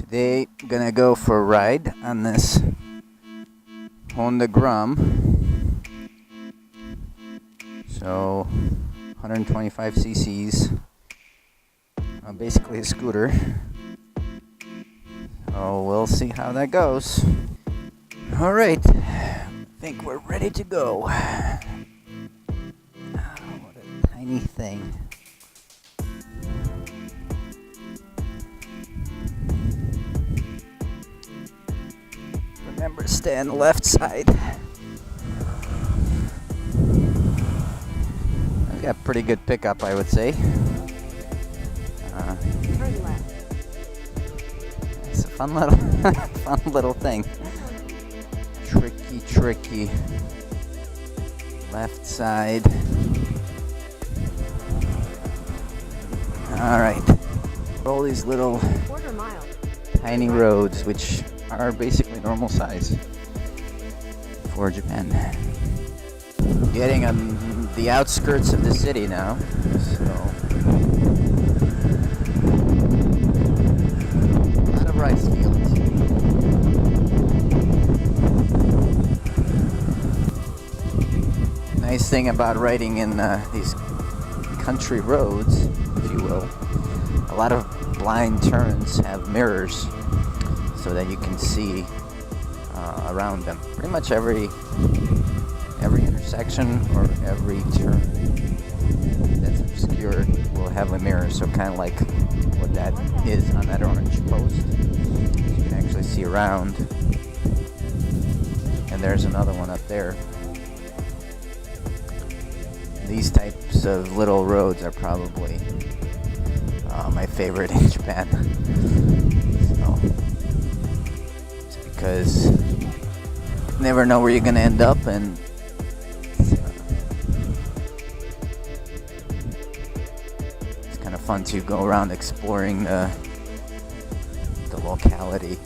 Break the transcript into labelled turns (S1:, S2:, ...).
S1: Today, gonna go for a ride on this Honda Grom. So, 125 cc's. Basically a scooter. So we'll see how that goes. Alright, I think we're ready to go. Oh, what a tiny thing. Remember to stay on the left side. I've got pretty good pickup, I would say.
S2: Turn left.
S1: It's a fun little thing. Tricky. Left side. All right. All these little
S2: Quarter mile.
S1: tiny roads, which are basically normal size for Japan. Getting on the outskirts of the city now, so a lot of rice fields. Nice thing about riding in these country roads, if you will, a lot of blind turns have mirrors so that you can see around them. Pretty much every intersection or every turn that's obscured will have a mirror, so kind of like what that is on that orange post. You can actually see around, and there's another one up there. These types of little roads are probably my favorite in Japan. So, it's because you never know where you're going to end up, and it's kind of fun to go around exploring the locality.